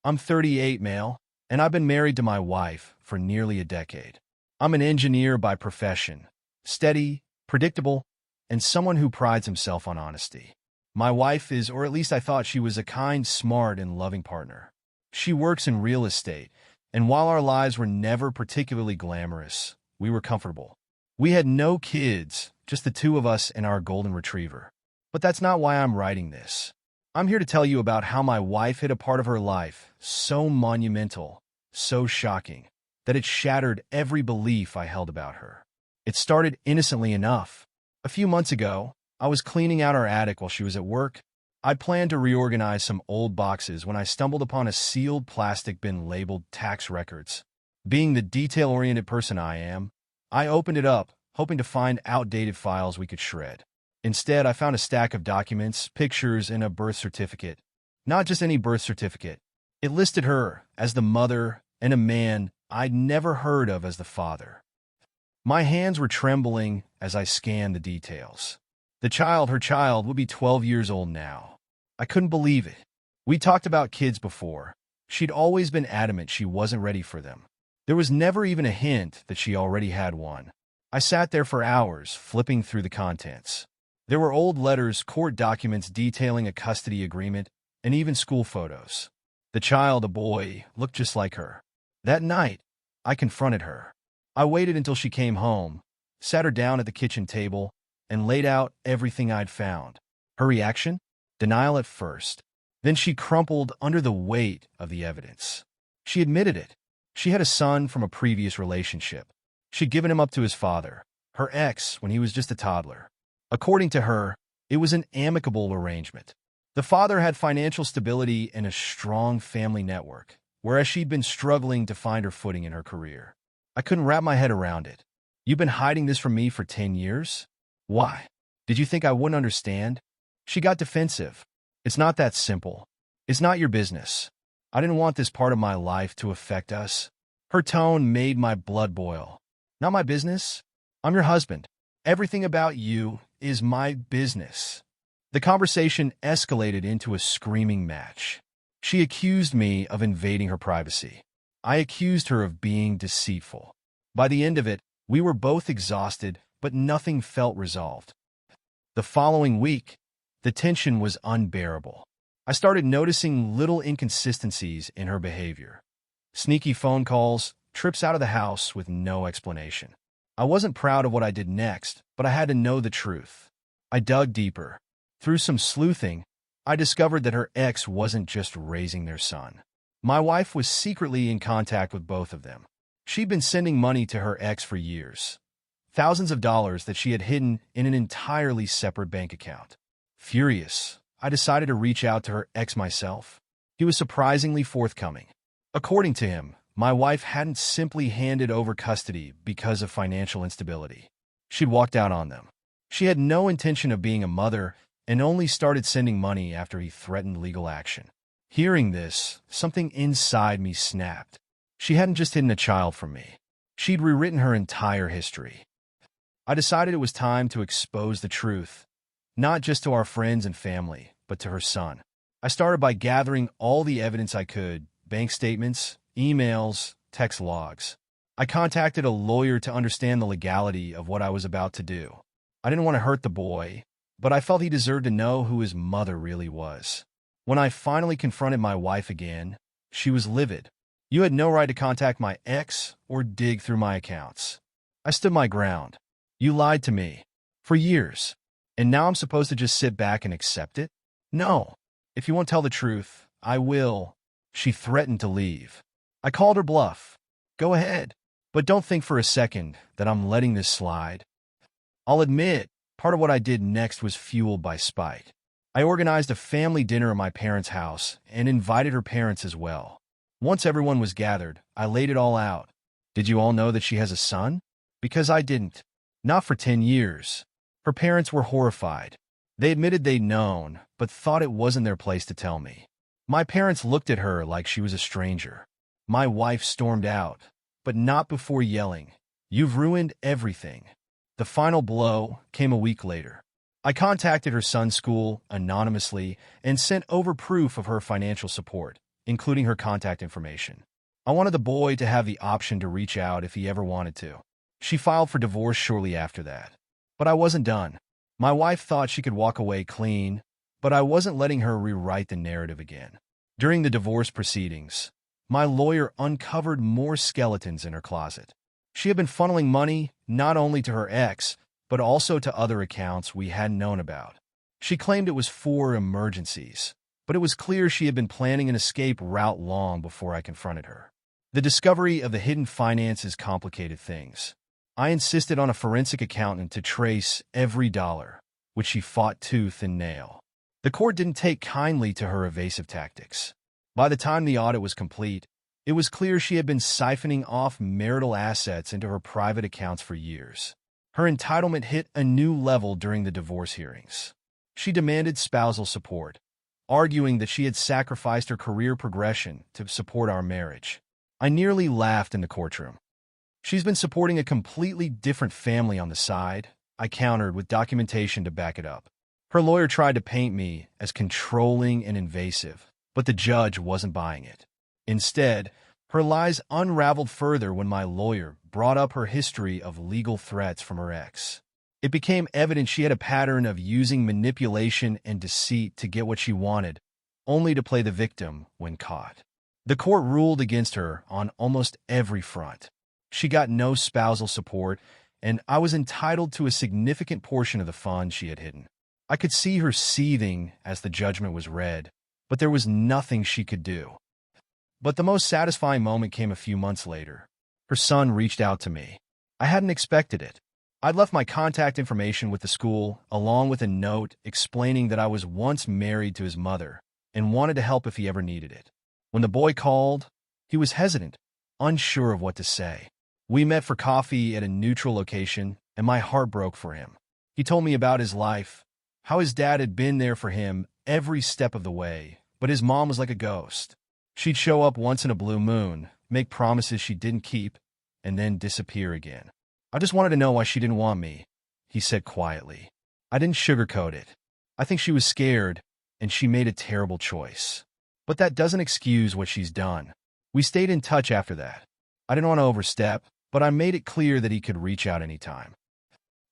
I'm 38 male, and I've been married to my wife for nearly a decade. I'm an engineer by profession, steady, predictable, and someone who prides himself on honesty. My wife is, or at least I thought she was, a kind, smart, and loving partner. She works in real estate, and while our lives were never particularly glamorous, we were comfortable. We had no kids, just the two of us and our golden retriever. But that's not why I'm writing this. I'm here to tell you about how my wife hit a part of her life so monumental, so shocking, that it shattered every belief I held about her. It started innocently enough. A few months ago, I was cleaning out our attic while she was at work. I'd planned to reorganize some old boxes when I stumbled upon a sealed plastic bin labeled tax records. Being the detail-oriented person I am, I opened it up, hoping to find outdated files we could shred. Instead, I found a stack of documents, pictures, and a birth certificate. Not just any birth certificate. It listed her as the mother and a man I'd never heard of as the father. My hands were trembling as I scanned the details. Her child, would be 12 years old now. I couldn't believe it. We talked about kids before. She'd always been adamant she wasn't ready for them. There was never even a hint that she already had one. I sat there for hours, flipping through the contents. There were old letters, court documents detailing a custody agreement, and even school photos. The child, a boy, looked just like her. That night, I confronted her. I waited until she came home, sat her down at the kitchen table, and laid out everything I'd found. Her reaction? Denial at first. Then she crumpled under the weight of the evidence. She admitted it. She had a son from a previous relationship. She'd given him up to his father, her ex, when he was just a toddler. According to her, it was an amicable arrangement. The father had financial stability and a strong family network, whereas she'd been struggling to find her footing in her career. I couldn't wrap my head around it. You've been hiding this from me for 10 years? Why? Did you think I wouldn't understand? She got defensive. It's not that simple. It's not your business. I didn't want this part of my life to affect us. Her tone made my blood boil. Not my business? I'm your husband. Everything about you is my business. The conversation escalated into a screaming match. She accused me of invading her privacy. I accused her of being deceitful. By the end of it, we were both exhausted, but nothing felt resolved. The following week, the tension was unbearable. I started noticing little inconsistencies in her behavior. Sneaky phone calls, trips out of the house with no explanation. I wasn't proud of what I did next, but I had to know the truth. I dug deeper. Through some sleuthing, I discovered that her ex wasn't just raising their son. My wife was secretly in contact with both of them. She'd been sending money to her ex for years. Thousands of dollars that she had hidden in an entirely separate bank account. Furious, I decided to reach out to her ex myself. He was surprisingly forthcoming. According to him, my wife hadn't simply handed over custody because of financial instability. She'd walked out on them. She had no intention of being a mother and only started sending money after he threatened legal action. Hearing this, something inside me snapped. She hadn't just hidden a child from me. She'd rewritten her entire history. I decided it was time to expose the truth, not just to our friends and family, but to her son. I started by gathering all the evidence I could, bank statements, emails, text logs. I contacted a lawyer to understand the legality of what I was about to do. I didn't want to hurt the boy, but I felt he deserved to know who his mother really was. When I finally confronted my wife again, she was livid. You had no right to contact my ex or dig through my accounts. I stood my ground. You lied to me. For years. And now I'm supposed to just sit back and accept it? No. If you won't tell the truth, I will. She threatened to leave. I called her bluff. Go ahead. But don't think for a second that I'm letting this slide. I'll admit, part of what I did next was fueled by spite. I organized a family dinner at my parents' house and invited her parents as well. Once everyone was gathered, I laid it all out. Did you all know that she has a son? Because I didn't. Not for 10 years. Her parents were horrified. They admitted they'd known, but thought it wasn't their place to tell me. My parents looked at her like she was a stranger. My wife stormed out, but not before yelling, "You've ruined everything." The final blow came a week later. I contacted her son's school anonymously and sent over proof of her financial support, including her contact information. I wanted the boy to have the option to reach out if he ever wanted to. She filed for divorce shortly after that. But I wasn't done. My wife thought she could walk away clean, but I wasn't letting her rewrite the narrative again. During the divorce proceedings, my lawyer uncovered more skeletons in her closet. She had been funneling money not only to her ex, but also to other accounts we hadn't known about. She claimed it was for emergencies, but it was clear she had been planning an escape route long before I confronted her. The discovery of the hidden finances complicated things. I insisted on a forensic accountant to trace every dollar, which she fought tooth and nail. The court didn't take kindly to her evasive tactics. By the time the audit was complete, it was clear she had been siphoning off marital assets into her private accounts for years. Her entitlement hit a new level during the divorce hearings. She demanded spousal support, arguing that she had sacrificed her career progression to support our marriage. I nearly laughed in the courtroom. She's been supporting a completely different family on the side, I countered with documentation to back it up. Her lawyer tried to paint me as controlling and invasive, but the judge wasn't buying it. Instead, her lies unraveled further when my lawyer brought up her history of legal threats from her ex. It became evident she had a pattern of using manipulation and deceit to get what she wanted, only to play the victim when caught. The court ruled against her on almost every front. She got no spousal support, and I was entitled to a significant portion of the funds she had hidden. I could see her seething as the judgment was read, but there was nothing she could do. But the most satisfying moment came a few months later. Her son reached out to me. I hadn't expected it. I'd left my contact information with the school, along with a note explaining that I was once married to his mother and wanted to help if he ever needed it. When the boy called, he was hesitant, unsure of what to say. We met for coffee at a neutral location, and my heart broke for him. He told me about his life, how his dad had been there for him every step of the way, but his mom was like a ghost. She'd show up once in a blue moon, make promises she didn't keep, and then disappear again. I just wanted to know why she didn't want me, he said quietly. I didn't sugarcoat it. I think she was scared, and she made a terrible choice. But that doesn't excuse what she's done. We stayed in touch after that. I didn't want to overstep, but I made it clear that he could reach out anytime.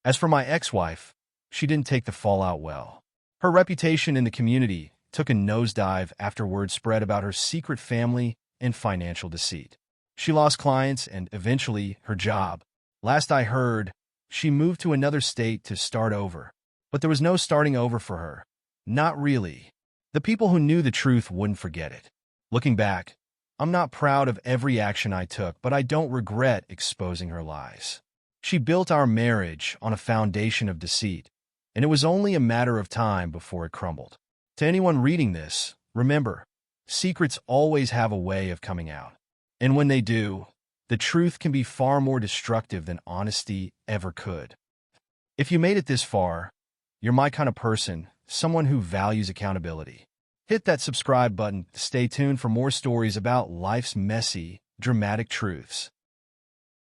As for my ex-wife, she didn't take the fallout well. Her reputation in the community took a nosedive after word spread about her secret family and financial deceit. She lost clients and, eventually, her job. Last I heard, she moved to another state to start over. But there was no starting over for her. Not really. The people who knew the truth wouldn't forget it. Looking back, I'm not proud of every action I took, but I don't regret exposing her lies. She built our marriage on a foundation of deceit, and it was only a matter of time before it crumbled. To anyone reading this, remember, secrets always have a way of coming out. And when they do, the truth can be far more destructive than honesty ever could. If you made it this far, you're my kind of person, someone who values accountability. Hit that subscribe button to stay tuned for more stories about life's messy, dramatic truths.